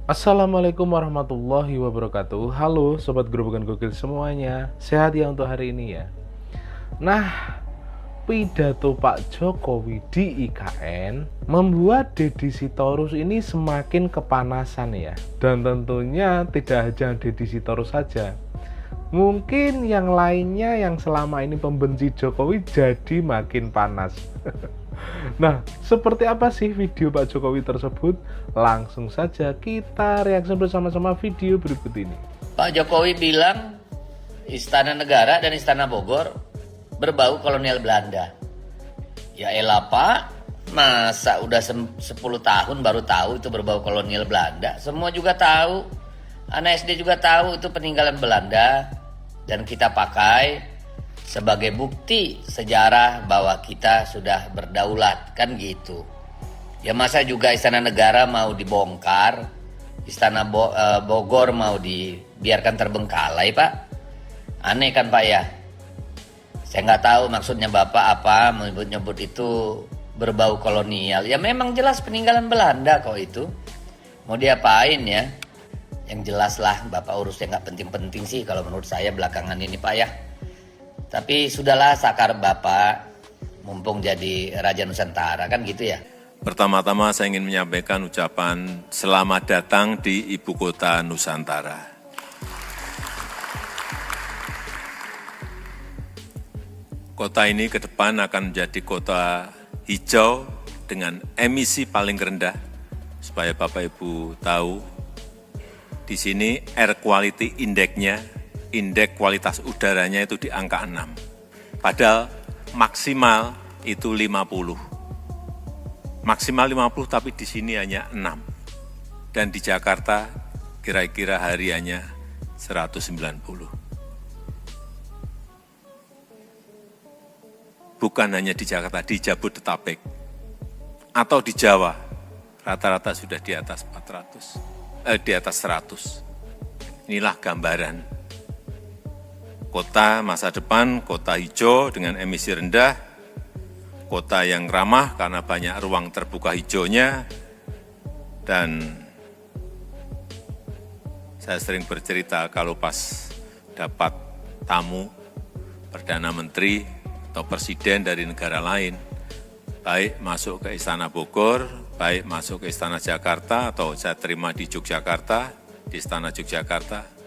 Assalamualaikum warahmatullahi wabarakatuh. Halo Sobat Gerobakan Gokil semuanya. Sehat ya untuk hari ini ya. Nah, pidato Pak Jokowi di IKN membuat Deddy Sitorus ini semakin kepanasan ya. Dan tentunya tidak hanya Deddy Sitorus saja. Mungkin yang lainnya yang selama ini pembenci Jokowi jadi makin panas. Nah, seperti apa sih video Pak Jokowi tersebut? Langsung saja kita reaksi bersama-sama video berikut ini. Pak Jokowi bilang Istana Negara dan Istana Bogor berbau kolonial Belanda. Ya elah Pak, masa udah 10 tahun baru tahu itu berbau kolonial Belanda? Semua juga tahu, anak SD juga tahu itu peninggalan Belanda. Dan kita pakai sebagai bukti sejarah bahwa kita sudah berdaulat, kan gitu. Ya masa juga Istana Negara mau dibongkar, Istana Bogor mau dibiarkan terbengkalai Pak? Aneh kan Pak ya? Saya nggak tahu maksudnya Bapak apa menyebut-nyebut itu berbau kolonial. Ya memang jelas peninggalan Belanda kok itu. Mau diapain ya? Yang jelas lah Bapak urusnya nggak penting-penting sih kalau menurut saya belakangan ini Pak ya. Tapi sudahlah sakar Bapak, mumpung jadi Raja Nusantara kan gitu ya. Pertama-tama saya ingin menyampaikan ucapan selamat datang di Ibu Kota Nusantara. Kota ini ke depan akan menjadi kota hijau dengan emisi paling rendah. Supaya Bapak Ibu tahu, di sini air quality index-nya, indeks kualitas udaranya itu di angka 6. Padahal maksimal itu 50. Maksimal 50 tapi di sini hanya 6. Dan di Jakarta kira-kira hariannya 190. Bukan hanya di Jakarta, di Jabodetabek atau di Jawa rata-rata sudah di atas 100. Inilah gambaran kota masa depan, kota hijau dengan emisi rendah, kota yang ramah karena banyak ruang terbuka hijaunya, dan saya sering bercerita kalau pas dapat tamu Perdana Menteri atau Presiden dari negara lain, baik masuk ke Istana Bogor, baik masuk ke Istana Jakarta, atau saya terima di Yogyakarta, di Istana Yogyakarta,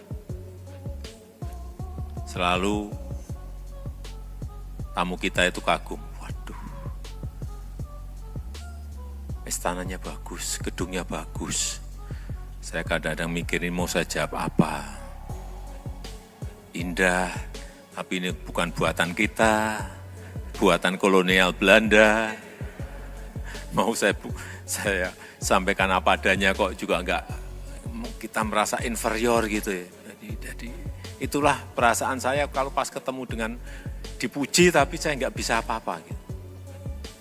selalu tamu kita itu kagum. Waduh, istananya bagus, gedungnya bagus. Saya kadang-kadang mikirin mau saya jawab apa. Indah, tapi ini bukan buatan kita, buatan kolonial Belanda. Mau saya sampaikan apa adanya kok juga enggak, kita merasa inferior gitu ya. Jadi itulah perasaan saya kalau pas ketemu dengan dipuji tapi saya nggak bisa apa-apa gitu.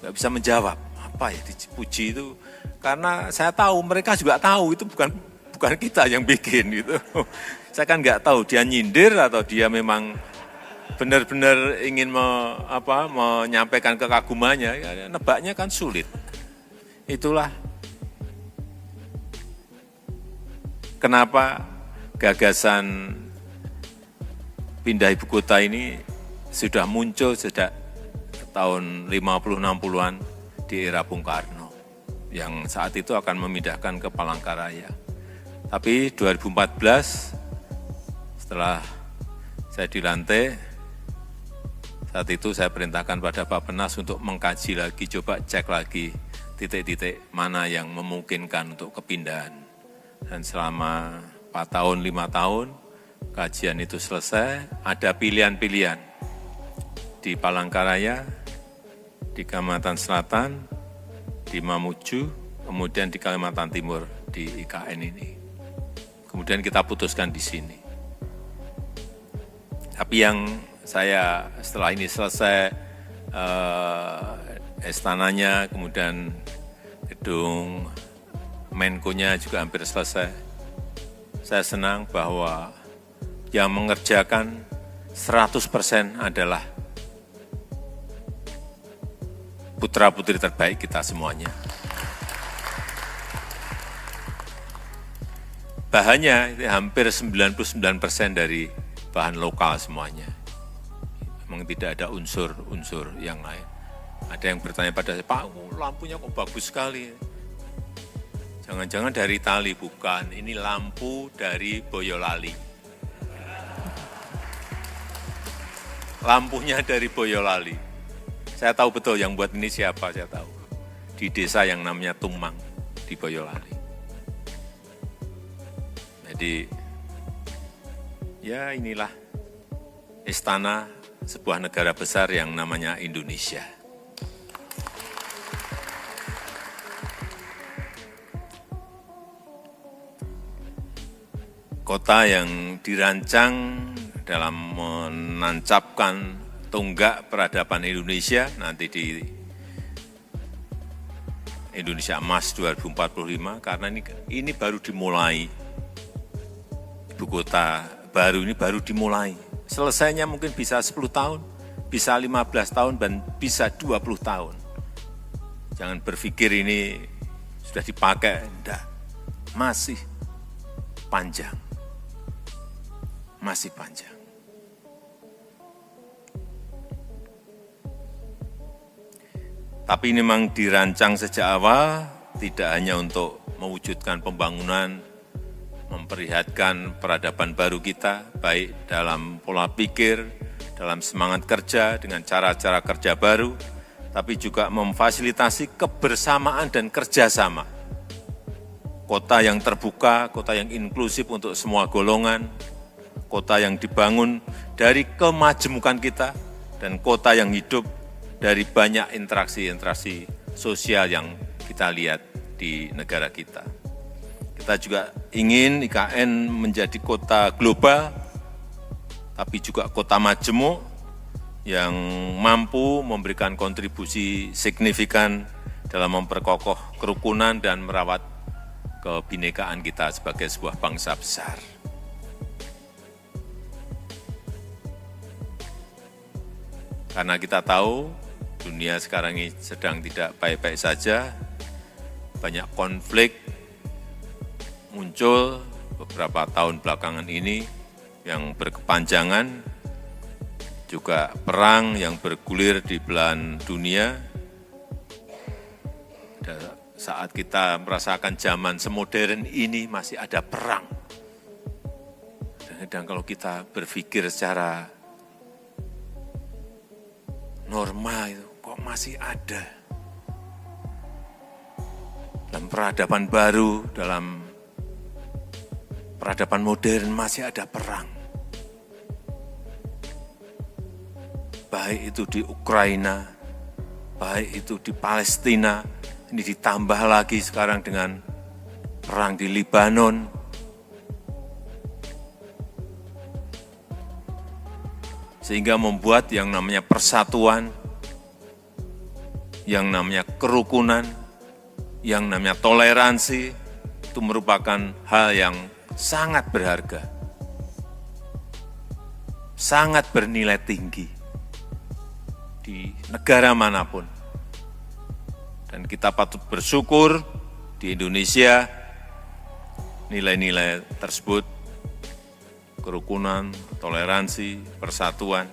Nggak bisa menjawab apa ya dipuji itu, karena saya tahu mereka juga tahu itu bukan kita yang bikin gitu. Saya kan nggak tahu dia nyindir atau dia memang benar-benar ingin menyampaikan kekagumannya. Ya, nebaknya kan sulit. Itulah kenapa gagasan pindah ibu kota ini sudah muncul sejak tahun 50-60-an di era Bung Karno, yang saat itu akan memindahkan ke Palangkaraya. Tapi 2014 setelah saya dilantik, saat itu saya perintahkan pada Bappenas untuk mengkaji lagi, coba cek lagi titik-titik mana yang memungkinkan untuk kepindahan. Dan selama 4 tahun, 5 tahun, kajian itu selesai, ada pilihan-pilihan di Palangkaraya, di Kalimantan Selatan, di Mamuju, kemudian di Kalimantan Timur, di IKN ini. Kemudian kita putuskan di sini. Tapi yang saya setelah ini selesai, istananya, kemudian gedung Menko-nya juga hampir selesai. Saya senang bahwa yang mengerjakan 100% adalah putra-putri terbaik kita semuanya. bahannya itu hampir 99% dari bahan lokal semuanya. Memang tidak ada unsur-unsur yang lain. Ada yang bertanya pada saya, Pak, lampunya kok bagus sekali. Jangan-jangan dari Itali, bukan. Ini lampu dari Boyolali. Lampunya dari Boyolali. Saya tahu betul yang buat ini siapa, saya tahu. Di desa yang namanya Tumang, di Boyolali. Jadi, ya inilah istana sebuah negara besar yang namanya Indonesia. Kota yang dirancang dalam menancapkan tonggak peradaban Indonesia nanti di Indonesia Emas 2045, karena ini baru dimulai. Ibu kota baru ini baru dimulai. Selesainya mungkin bisa 10 tahun, bisa 15 tahun, dan bisa 20 tahun. Jangan berpikir ini sudah dipakai, enggak. Masih panjang. Masih panjang. Tapi ini memang dirancang sejak awal, tidak hanya untuk mewujudkan pembangunan, memperlihatkan peradaban baru kita, baik dalam pola pikir, dalam semangat kerja, dengan cara-cara kerja baru, tapi juga memfasilitasi kebersamaan dan kerjasama. Kota yang terbuka, kota yang inklusif untuk semua golongan, kota yang dibangun dari kemajemukan kita, dan kota yang hidup dari banyak interaksi-interaksi sosial yang kita lihat di negara kita. Kita juga ingin IKN menjadi kota global, tapi juga kota majemuk yang mampu memberikan kontribusi signifikan dalam memperkokoh kerukunan dan merawat kebinekaan kita sebagai sebuah bangsa besar. Karena kita tahu dunia sekarang ini sedang tidak baik-baik saja, banyak konflik muncul beberapa tahun belakangan ini yang berkepanjangan, juga perang yang bergulir di belahan dunia. Saat kita merasakan zaman semodern ini masih ada perang. Dan kalau kita berpikir secara normal itu kok masih ada. Dalam peradaban baru, dalam peradaban modern masih ada perang. Baik itu di Ukraina, baik itu di Palestina, ini ditambah lagi sekarang dengan perang di Libanon. Sehingga membuat yang namanya persatuan, yang namanya kerukunan, yang namanya toleransi, itu merupakan hal yang sangat berharga, sangat bernilai tinggi di negara manapun. Dan kita patut bersyukur di Indonesia nilai-nilai tersebut, kerukunan, toleransi, persatuan,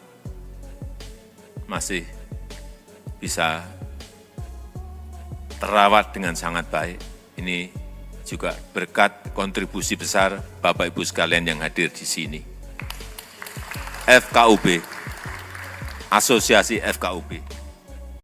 masih bisa terawat dengan sangat baik. Ini juga berkat kontribusi besar Bapak Ibu sekalian yang hadir di sini. FKUB, Asosiasi FKUB.